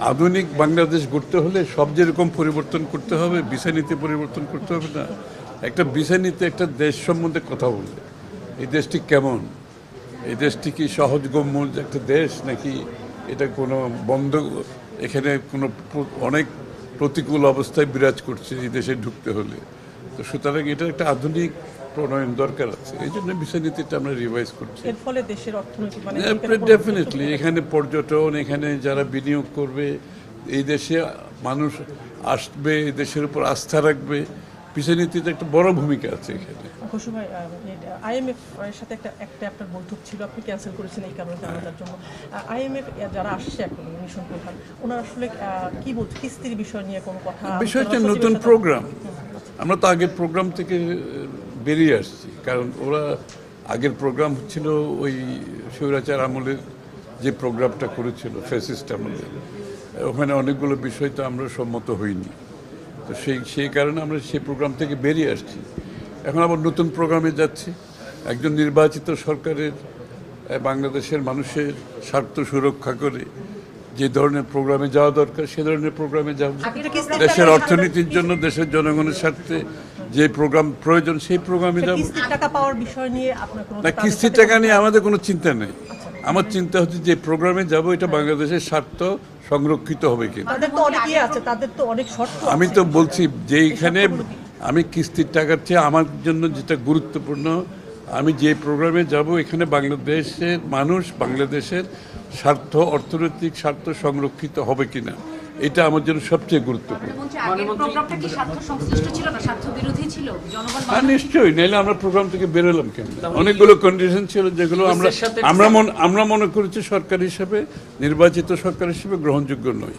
আধুনিক বাংলাদেশ গড়তে হলে সব যেরকম পরিবর্তন করতে হবে, বিষয় নীতি পরিবর্তন করতে হবে না। একটা বিষয় নীতি একটা দেশ সম্বন্ধে কথা বললে, এই দেশটি কেমন, এই দেশটি কি সহজগম্য একটা দেশ নাকি এটা কোনো বন্ধ, এখানে কোনো অনেক প্রতিকূল অবস্থায় বিরাজ করছে এই দেশে ঢুকতে হলে। তো সুতরাং এটা একটা আধুনিক প্রণয়ন দরকার আছে, এই জন্য বিষয় নীতিটা আমরা রিভাইজ করছি। এর ফলে দেশের অর্থনীতি ডেফিনেটলি এখানে পর্যটন, এখানে যারা বিনিয়োগ করবে, এই দেশে মানুষ আসবে, এই দেশের উপর আস্থা রাখবে, বিষয় নীতিতে একটা বড় ভূমিকা আছে এখানে। খুশি ভাই, আইএমএফ এর সাথে একটা আপনার বৈঠক ছিল, আপনি ক্যান্সেল করেছেন এই কারণে জানার জন্য। আইএমএফ যারা আসছে এখন মিশন প্রধান, ওনারা আসলে কি বলছে, কিস্তির বিষয় নিয়ে কোনো কথা? বিষয়টা নতুন প্রোগ্রাম, আমরা তো আগের প্রোগ্রাম থেকে বেরিয়ে আসছি, কারণ ওরা আগের প্রোগ্রাম হচ্ছিল ওই স্বৈরাচার আমলের যে প্রোগ্রামটা করেছিল ফ্যাসিস্ট আমলে, ওখানে অনেকগুলো বিষয় তো আমরা সম্মত হইনি। তো সেই কারণে আমরা সেই প্রোগ্রাম থেকে বেরিয়ে আসছি। এখন আবার নতুন প্রোগ্রামে যাচ্ছি। একজন নির্বাচিত সরকারের বাংলাদেশের মানুষের স্বার্থ সুরক্ষা করে যে ধরনের প্রোগ্রামে যাওয়া দরকার সে ধরনের প্রোগ্রামে যাব। দেশের অর্থনীতির জন্য, দেশের জনগণের স্বার্থে যে প্রোগ্রাম প্রয়োজন সেই প্রোগ্রামে যাব। না, কিস্তির টাকা নিয়ে আমাদের কোনো চিন্তা নেই। আমার চিন্তা হচ্ছে যে প্রোগ্রামে যাব এটা বাংলাদেশের স্বার্থ সংরক্ষিত হবে কিনা। আমি তো বলছি যে এইখানে আমি কিস্তির টাকার চেয়ে আমার জন্য যেটা গুরুত্বপূর্ণ, আমি যে প্রোগ্রামে যাব এখানে বাংলাদেশের মানুষ, বাংলাদেশের স্বার্থ, অর্থনৈতিক স্বার্থ সংরক্ষিত হবে কিনা, এটা আমার জন্য সবচেয়ে গুরুত্বপূর্ণ। হ্যাঁ, নিশ্চয়ই, নাহলে আমরা প্রোগ্রাম থেকে বেরোলাম কেন? অনেকগুলো কন্ডিশন ছিল যেগুলো আমরা মনে করেছি সরকার হিসেবে, নির্বাচিত সরকার হিসেবে গ্রহণযোগ্য নয়।